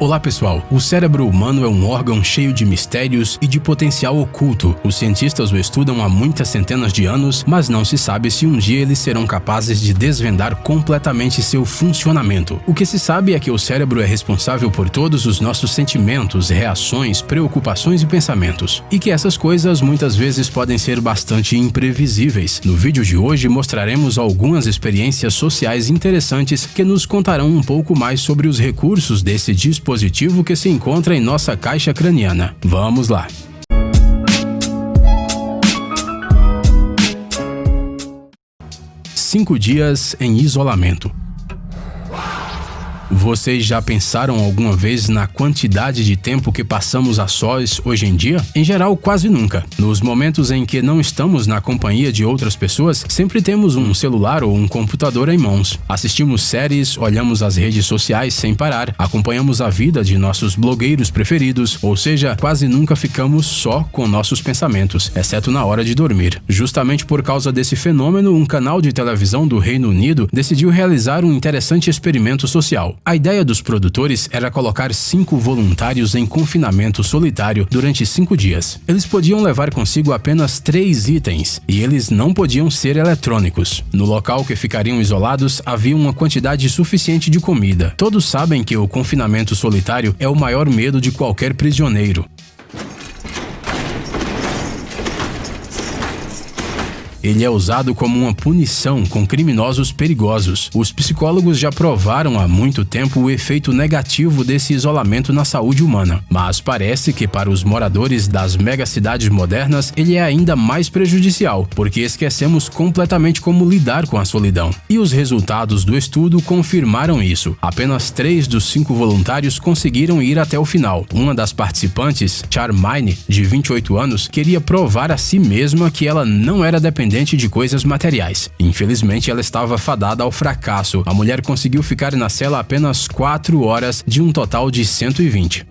Olá pessoal, o cérebro humano é um órgão cheio de mistérios e de potencial oculto. Os cientistas o estudam há muitas centenas de anos, mas não se sabe se um dia eles serão capazes de desvendar completamente seu funcionamento. O que se sabe é que o cérebro é responsável por todos os nossos sentimentos, reações, preocupações e pensamentos, e que essas coisas muitas vezes podem ser bastante imprevisíveis. No vídeo de hoje mostraremos algumas experiências sociais interessantes que nos contarão um pouco mais sobre os recursos desse dispositivo que se encontra em nossa caixa craniana. Vamos lá! Cinco dias em isolamento. Vocês já pensaram alguma vez na quantidade de tempo que passamos a sós hoje em dia? Em geral, quase nunca. Nos momentos em que não estamos na companhia de outras pessoas, sempre temos um celular ou um computador em mãos. Assistimos séries, olhamos as redes sociais sem parar, acompanhamos a vida de nossos blogueiros preferidos, ou seja, quase nunca ficamos só com nossos pensamentos, exceto na hora de dormir. Justamente por causa desse fenômeno, um canal de televisão do Reino Unido decidiu realizar um interessante experimento social. A ideia dos produtores era colocar 5 voluntários em confinamento solitário durante 5 dias. Eles podiam levar consigo apenas 3 itens, e eles não podiam ser eletrônicos. No local que ficariam isolados, havia uma quantidade suficiente de comida. Todos sabem que o confinamento solitário é o maior medo de qualquer prisioneiro. Ele é usado como uma punição com criminosos perigosos. Os psicólogos já provaram há muito tempo o efeito negativo desse isolamento na saúde humana, mas parece que para os moradores das megacidades modernas ele é ainda mais prejudicial, porque esquecemos completamente como lidar com a solidão. E os resultados do estudo confirmaram isso. Apenas 3 dos 5 voluntários conseguiram ir até o final. Uma das participantes, Charmaine, de 28 anos, queria provar a si mesma que ela não era dependente de coisas materiais. Infelizmente, ela estava fadada ao fracasso. A mulher conseguiu ficar na cela apenas 4 horas de um total de 120.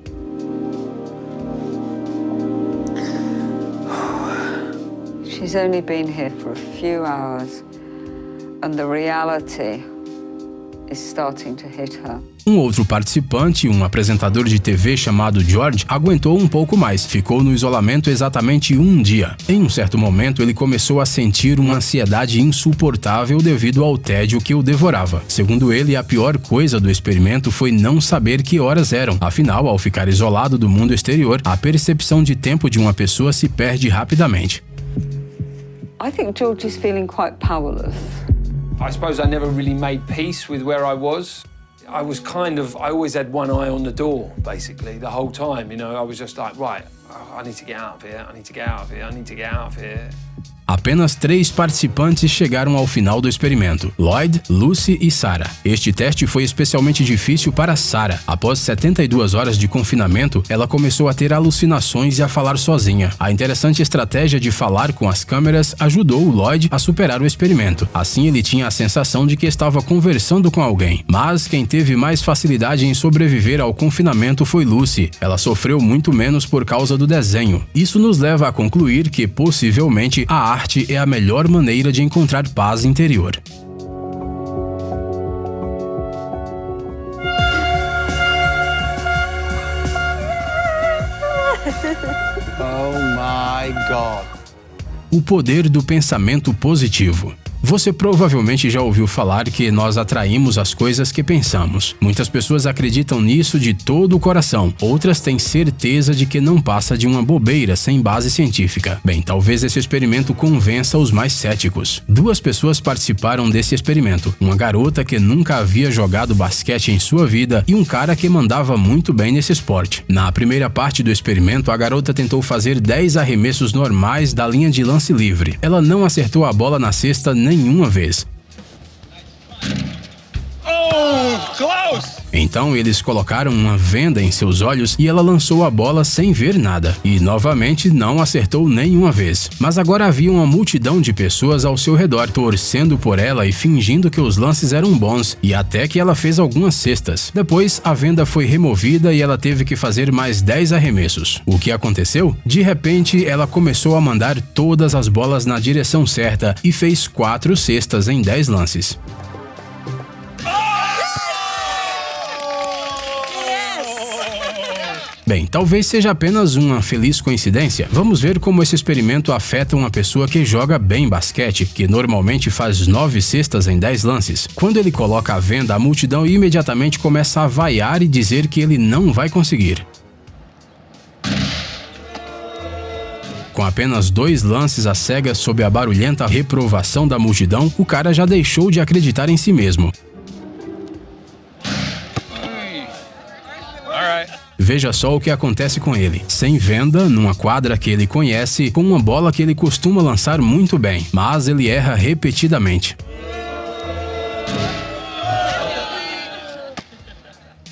She's only been here for a few hours, and the reality is starting to hit her. Um outro participante, um apresentador de TV chamado George, aguentou um pouco mais. Ficou no isolamento exatamente um dia. Em um certo momento, ele começou a sentir uma ansiedade insuportável devido ao tédio que o devorava. Segundo ele, a pior coisa do experimento foi não saber que horas eram. Afinal, ao ficar isolado do mundo exterior, a percepção de tempo de uma pessoa se perde rapidamente. I think George is feeling quite powerless. I suppose I never really made peace with where I was. I always had one eye on the door, basically, the whole time, you know. I was just like, right, I need to get out of here, I need to get out of here, I need to get out of here. Apenas 3 participantes chegaram ao final do experimento: Lloyd, Lucy e Sarah. Este teste foi especialmente difícil para Sarah. Após 72 horas de confinamento, ela começou a ter alucinações e a falar sozinha. A interessante estratégia de falar com as câmeras ajudou o Lloyd a superar o experimento. Assim, ele tinha a sensação de que estava conversando com alguém. Mas quem teve mais facilidade em sobreviver ao confinamento foi Lucy. Ela sofreu muito menos por causa do desenho. Isso nos leva a concluir que, possivelmente, a arte é a melhor maneira de encontrar paz interior. Oh my God. O poder do pensamento positivo. Você provavelmente já ouviu falar que nós atraímos as coisas que pensamos. Muitas pessoas acreditam nisso de todo o coração, outras têm certeza de que não passa de uma bobeira sem base científica. Bem, talvez esse experimento convença os mais céticos. 2 pessoas participaram desse experimento: uma garota que nunca havia jogado basquete em sua vida e um cara que mandava muito bem nesse esporte. Na primeira parte do experimento, a garota tentou fazer 10 arremessos normais da linha de lance livre. Ela não acertou a bola na cesta nenhuma vez. Oh, close! Então eles colocaram uma venda em seus olhos e ela lançou a bola sem ver nada. E novamente não acertou nenhuma vez. Mas agora havia uma multidão de pessoas ao seu redor, torcendo por ela e fingindo que os lances eram bons, e até que ela fez algumas cestas. Depois, a venda foi removida e ela teve que fazer mais 10 arremessos. O que aconteceu? De repente, ela começou a mandar todas as bolas na direção certa e fez 4 cestas em 10 lances. Bem, talvez seja apenas uma feliz coincidência. Vamos ver como esse experimento afeta uma pessoa que joga bem basquete, que normalmente faz 9 cestas em 10 lances. Quando ele coloca à venda, a multidão imediatamente começa a vaiar e dizer que ele não vai conseguir. Com apenas 2 lances às cegas sob a barulhenta reprovação da multidão, o cara já deixou de acreditar em si mesmo. Veja só o que acontece com ele. Sem venda, numa quadra que ele conhece, com uma bola que ele costuma lançar muito bem, mas ele erra repetidamente.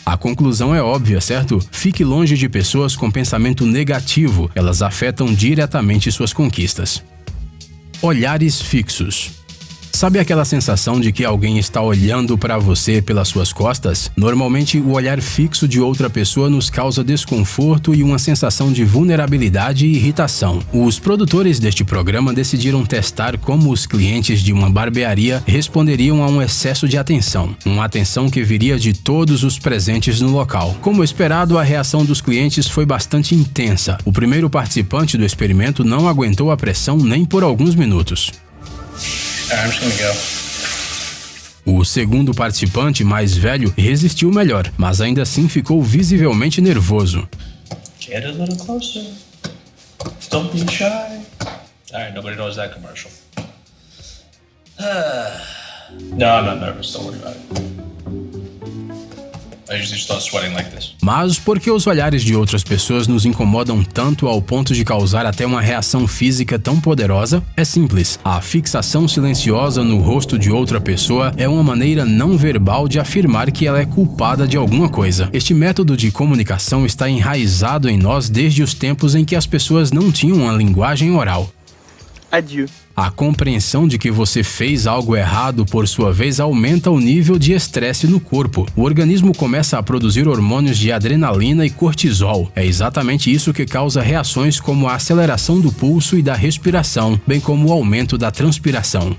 A conclusão é óbvia, certo? Fique longe de pessoas com pensamento negativo, elas afetam diretamente suas conquistas. Olhares fixos. Sabe aquela sensação de que alguém está olhando para você pelas suas costas? Normalmente, o olhar fixo de outra pessoa nos causa desconforto e uma sensação de vulnerabilidade e irritação. Os produtores deste programa decidiram testar como os clientes de uma barbearia responderiam a um excesso de atenção. Uma atenção que viria de todos os presentes no local. Como esperado, a reação dos clientes foi bastante intensa. O primeiro participante do experimento não aguentou a pressão nem por alguns minutos. I'm just gonna go. O segundo participante, mais velho, resistiu melhor, mas ainda assim ficou visivelmente nervoso. Get a little closer. Don't be shy. Alright, nobody knows that commercial. No, I'm not nervous, don't worry about it. I usually start sweating like this. Mas por que os olhares de outras pessoas nos incomodam tanto ao ponto de causar até uma reação física tão poderosa? É simples. A fixação silenciosa no rosto de outra pessoa é uma maneira não verbal de afirmar que ela é culpada de alguma coisa. Este método de comunicação está enraizado em nós desde os tempos em que as pessoas não tinham uma linguagem oral. Adieu. A compreensão de que você fez algo errado, por sua vez, aumenta o nível de estresse no corpo. O organismo começa a produzir hormônios de adrenalina e cortisol. É exatamente isso que causa reações como a aceleração do pulso e da respiração, bem como o aumento da transpiração.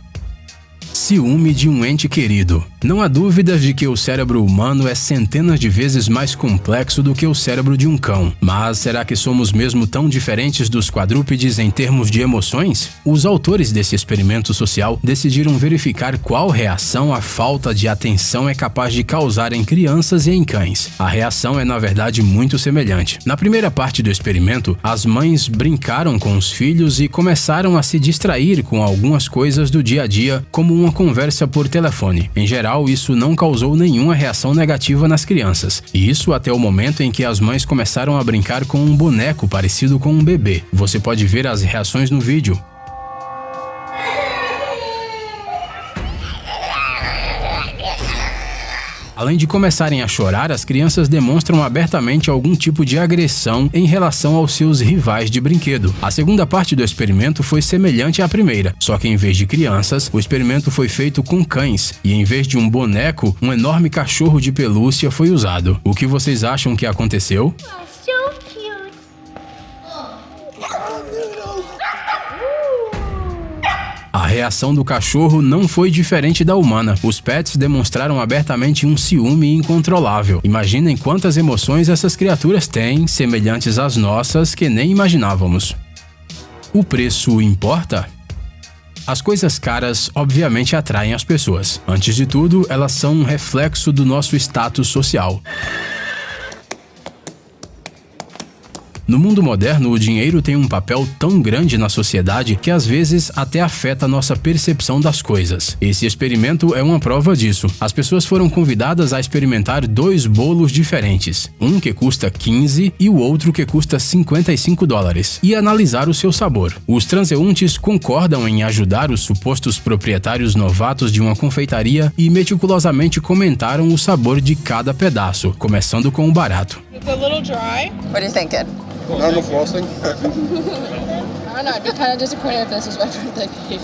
Ciúme de um ente querido. Não há dúvidas de que o cérebro humano é centenas de vezes mais complexo do que o cérebro de um cão. Mas será que somos mesmo tão diferentes dos quadrúpedes em termos de emoções? Os autores desse experimento social decidiram verificar qual reação a falta de atenção é capaz de causar em crianças e em cães. A reação é, na verdade, muito semelhante. Na primeira parte do experimento, as mães brincaram com os filhos e começaram a se distrair com algumas coisas do dia a dia, como uma conversa por telefone. Em geral, isso não causou nenhuma reação negativa nas crianças. E isso até o momento em que as mães começaram a brincar com um boneco parecido com um bebê. Você pode ver as reações no vídeo. Além de começarem a chorar, as crianças demonstram abertamente algum tipo de agressão em relação aos seus rivais de brinquedo. A segunda parte do experimento foi semelhante à primeira, só que em vez de crianças, o experimento foi feito com cães, e em vez de um boneco, um enorme cachorro de pelúcia foi usado. O que vocês acham que aconteceu? A reação do cachorro não foi diferente da humana. Os pets demonstraram abertamente um ciúme incontrolável. Imaginem quantas emoções essas criaturas têm, semelhantes às nossas, que nem imaginávamos. O preço importa? As coisas caras obviamente atraem as pessoas. Antes de tudo, elas são um reflexo do nosso status social. No mundo moderno, o dinheiro tem um papel tão grande na sociedade que às vezes até afeta nossa percepção das coisas. Esse experimento é uma prova disso. As pessoas foram convidadas a experimentar 2 bolos diferentes, um que custa 15 e o outro que custa 55 dólares, e analisar o seu sabor. Os transeuntes concordam em ajudar os supostos proprietários novatos de uma confeitaria e meticulosamente comentaram o sabor de cada pedaço, começando com o barato. It's a little dry. What are you thinking? Normal frosting. I don't know. I'd be kind of disappointed if this was my birthday cake.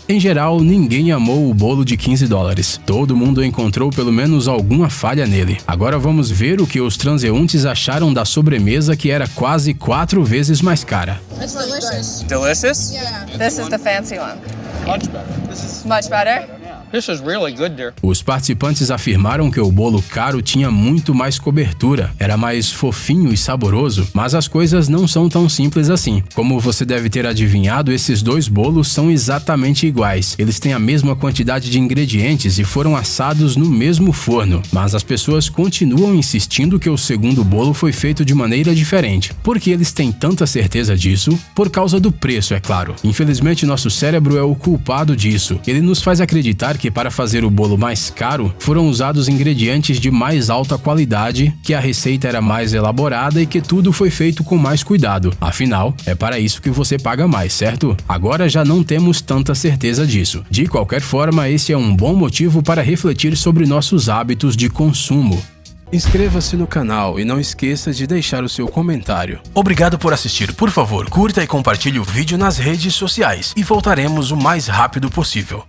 Em geral, ninguém amou o bolo de 15 dólares. Todo mundo encontrou pelo menos alguma falha nele. Agora vamos ver o que os transeuntes acharam da sobremesa, que era quase 4 vezes mais cara. It's delicious. Delicious? Yeah. This is the fancy one. Much better. This is Much better? This is really good, dear. Os participantes afirmaram que o bolo caro tinha muito mais cobertura, era mais fofinho e saboroso, mas as coisas não são tão simples assim. Como você deve ter adivinhado, esses dois bolos são exatamente iguais. Eles têm a mesma quantidade de ingredientes e foram assados no mesmo forno, mas as pessoas continuam insistindo que o segundo bolo foi feito de maneira diferente. Por que eles têm tanta certeza disso? Por causa do preço, é claro. Infelizmente, nosso cérebro é o culpado disso. Ele nos faz acreditar que para fazer o bolo mais caro, foram usados ingredientes de mais alta qualidade, que a receita era mais elaborada e que tudo foi feito com mais cuidado. Afinal, é para isso que você paga mais, certo? Agora já não temos tanta certeza disso. De qualquer forma, esse é um bom motivo para refletir sobre nossos hábitos de consumo. Inscreva-se no canal e não esqueça de deixar o seu comentário. Obrigado por assistir. Por favor, curta e compartilhe o vídeo nas redes sociais e voltaremos o mais rápido possível.